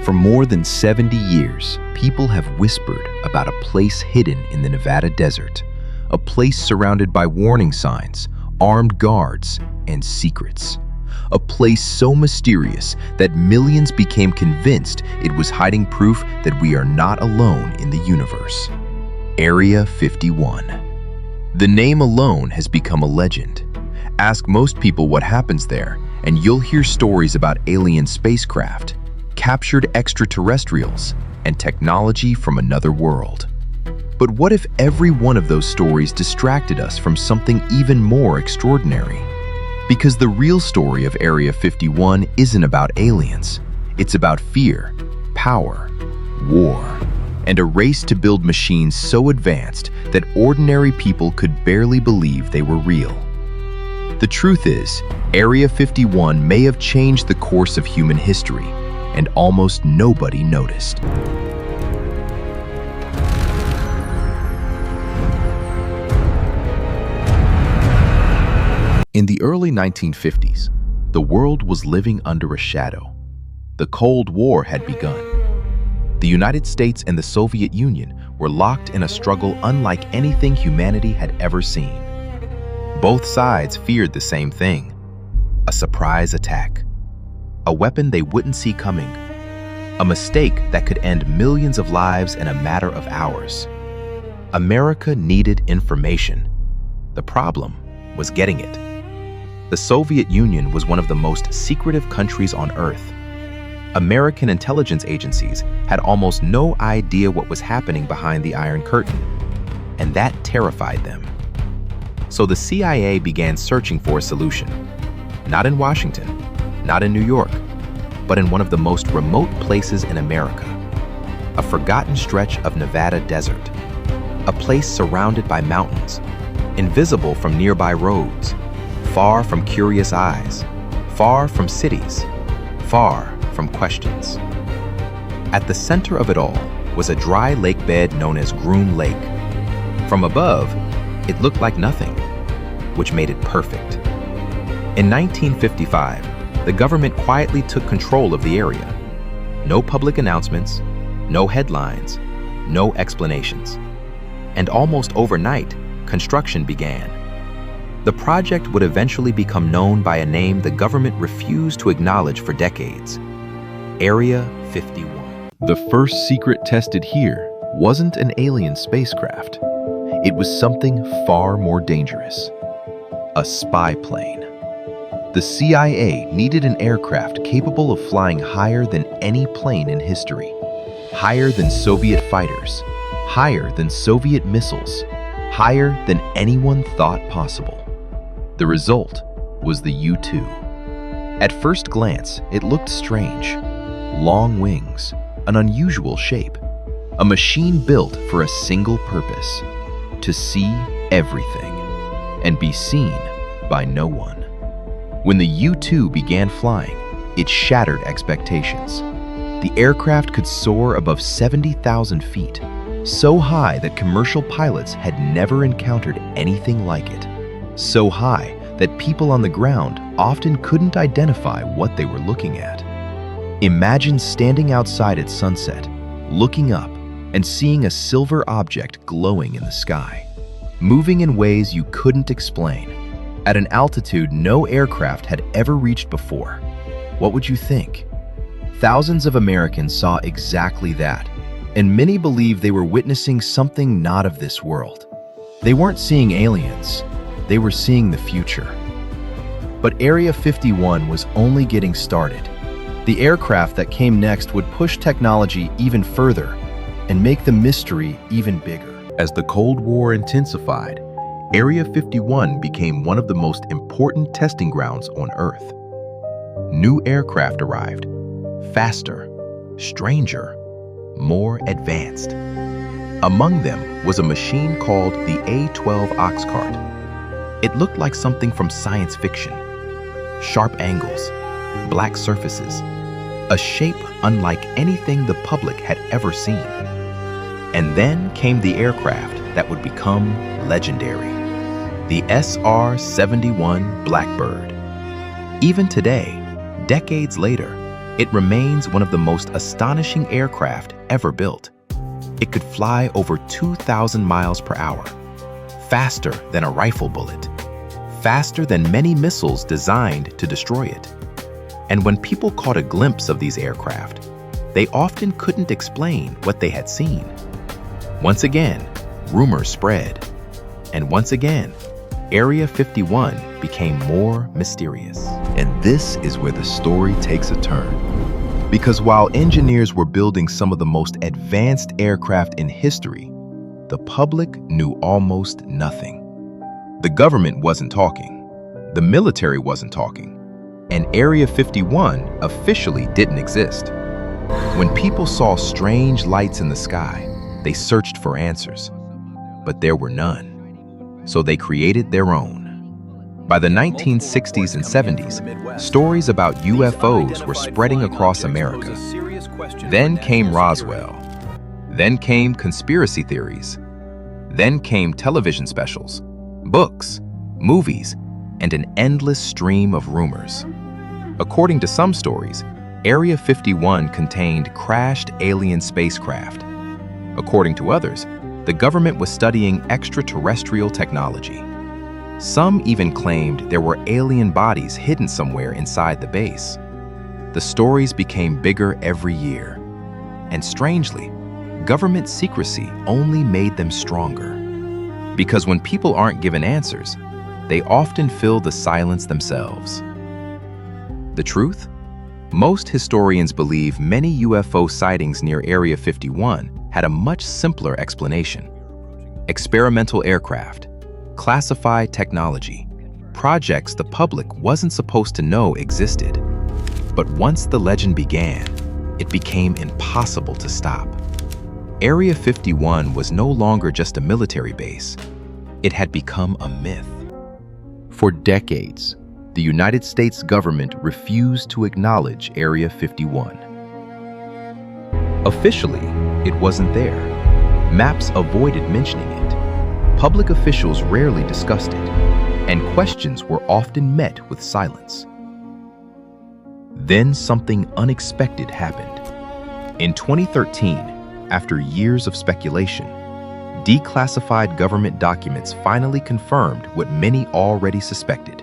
For more than 70 years, people have whispered about a place hidden in the Nevada desert, a place surrounded by warning signs, armed guards, and secrets. A place so mysterious that millions became convinced it was hiding proof that we are not alone in the universe. Area 51. The name alone has become a legend. Ask most people what happens there, and you'll hear stories about alien spacecraft, captured extraterrestrials, and technology from another world. But what if every one of those stories distracted us from something even more extraordinary? Because the real story of Area 51 isn't about aliens. It's about fear, power, war, and a race to build machines so advanced that ordinary people could barely believe they were real. The truth is, Area 51 may have changed the course of human history, and almost nobody noticed. In the early 1950s, the world was living under a shadow. The Cold War had begun. The United States and the Soviet Union were locked in a struggle unlike anything humanity had ever seen. Both sides feared the same thing: a surprise attack, a weapon they wouldn't see coming, a mistake that could end millions of lives in a matter of hours. America needed information. The problem was getting it. The Soviet Union was one of the most secretive countries on Earth. American intelligence agencies had almost no idea what was happening behind the Iron Curtain, and that terrified them. So the CIA began searching for a solution. Not in Washington, not in New York, but in one of the most remote places in America, a forgotten stretch of Nevada desert, a place surrounded by mountains, invisible from nearby roads, far from curious eyes, far from cities, far from questions. At the center of it all was a dry lake bed known as Groom Lake. From above, it looked like nothing, which made it perfect. In 1955, the government quietly took control of the area. No public announcements, no headlines, no explanations. And almost overnight, construction began. The project would eventually become known by a name the government refused to acknowledge for decades: Area 51. The first secret tested here wasn't an alien spacecraft. It was something far more dangerous: a spy plane. The CIA needed an aircraft capable of flying higher than any plane in history, higher than Soviet fighters, higher than Soviet missiles, higher than anyone thought possible. The result was the U-2. At first glance, it looked strange. Long wings, an unusual shape, a machine built for a single purpose: to see everything and be seen by no one. When the U-2 began flying, it shattered expectations. The aircraft could soar above 70,000 feet, so high that commercial pilots had never encountered anything like it. So high that people on the ground often couldn't identify what they were looking at. Imagine standing outside at sunset, looking up, and seeing a silver object glowing in the sky, moving in ways you couldn't explain, at an altitude no aircraft had ever reached before. What would you think? Thousands of Americans saw exactly that, and many believe they were witnessing something not of this world. They weren't seeing aliens, they were seeing the future. But Area 51 was only getting started. The aircraft that came next would push technology even further and make the mystery even bigger. As the Cold War intensified, Area 51 became one of the most important testing grounds on Earth. New aircraft arrived, faster, stranger, more advanced. Among them was a machine called the A-12 Oxcart. It looked like something from science fiction. Sharp angles, black surfaces, a shape unlike anything the public had ever seen. And then came the aircraft that would become legendary: the SR-71 Blackbird. Even today, decades later, it remains one of the most astonishing aircraft ever built. It could fly over 2,000 miles per hour, faster than a rifle bullet, faster than many missiles designed to destroy it. And when people caught a glimpse of these aircraft, they often couldn't explain what they had seen. Once again, rumors spread. And once again, Area 51 became more mysterious. And this is where the story takes a turn. Because while engineers were building some of the most advanced aircraft in history, the public knew almost nothing. The government wasn't talking. The military wasn't talking. And Area 51 officially didn't exist. When people saw strange lights in the sky, they searched for answers. But there were none. So they created their own. By the 1960s and 70s, stories about UFOs were spreading across America. Then came Roswell. Then came conspiracy theories. Then came television specials, books, movies, and an endless stream of rumors. According to some stories, Area 51 contained crashed alien spacecraft. According to others, the government was studying extraterrestrial technology. Some even claimed there were alien bodies hidden somewhere inside the base. The stories became bigger every year. And strangely, government secrecy only made them stronger. Because when people aren't given answers, they often fill the silence themselves. The truth? Most historians believe many UFO sightings near Area 51 had a much simpler explanation. Experimental aircraft, classified technology, projects the public wasn't supposed to know existed. But once the legend began, it became impossible to stop. Area 51 was no longer just a military base. It had become a myth. For decades, the United States government refused to acknowledge Area 51. Officially, it wasn't there. Maps avoided mentioning it. Public officials rarely discussed it, and questions were often met with silence. Then something unexpected happened. In 2013, after years of speculation, declassified government documents finally confirmed what many already suspected.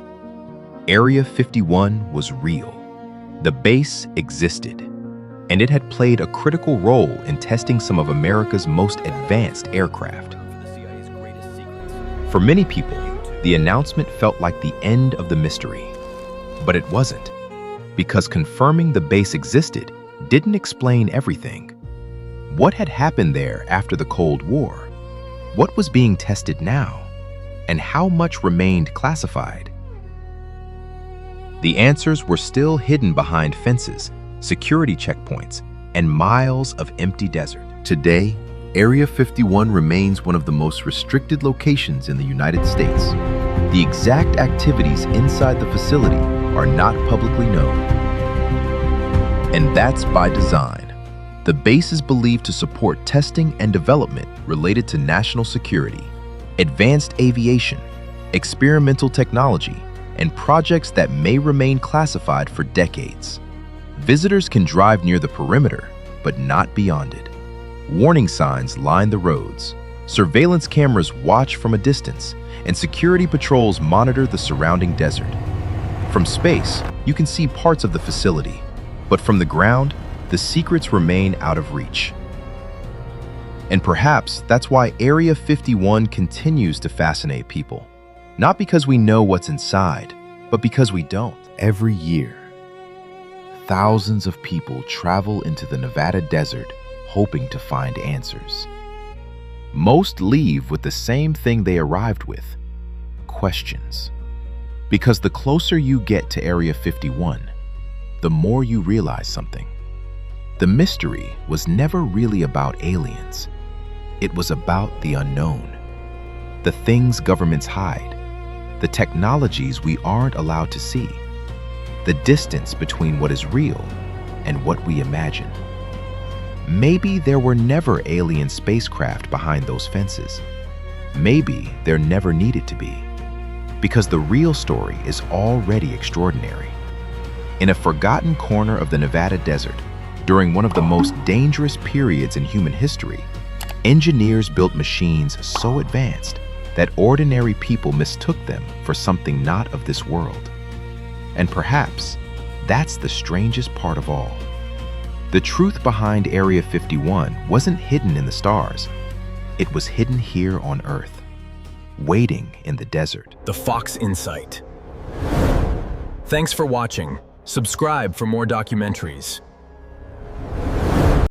Area 51 was real. The base existed, and it had played a critical role in testing some of America's most advanced aircraft. For many people, the announcement felt like the end of the mystery. But it wasn't, because confirming the base existed didn't explain everything. What had happened there after the Cold War? What was being tested now? And how much remained classified? The answers were still hidden behind fences, security checkpoints, and miles of empty desert. Today, Area 51 remains one of the most restricted locations in the United States. The exact activities inside the facility are not publicly known. And that's by design. The base is believed to support testing and development related to national security, advanced aviation, experimental technology, and projects that may remain classified for decades. Visitors can drive near the perimeter, but not beyond it. Warning signs line the roads. Surveillance cameras watch from a distance, and security patrols monitor the surrounding desert. From space, you can see parts of the facility, but from the ground, the secrets remain out of reach. And perhaps that's why Area 51 continues to fascinate people. Not because we know what's inside, but because we don't. Every year, thousands of people travel into the Nevada desert hoping to find answers. Most leave with the same thing they arrived with: questions. Because the closer you get to Area 51, the more you realize something. The mystery was never really about aliens. It was about the unknown. The things governments hide. The technologies we aren't allowed to see. The distance between what is real and what we imagine. Maybe there were never alien spacecraft behind those fences. Maybe there never needed to be. Because the real story is already extraordinary. In a forgotten corner of the Nevada desert, during one of the most dangerous periods in human history, engineers built machines so advanced that ordinary people mistook them for something not of this world. And perhaps that's the strangest part of all. The truth behind Area 51 wasn't hidden in the stars. It was hidden here on Earth, waiting in the desert. The Fox Insight. Thanks for watching. Subscribe for more documentaries.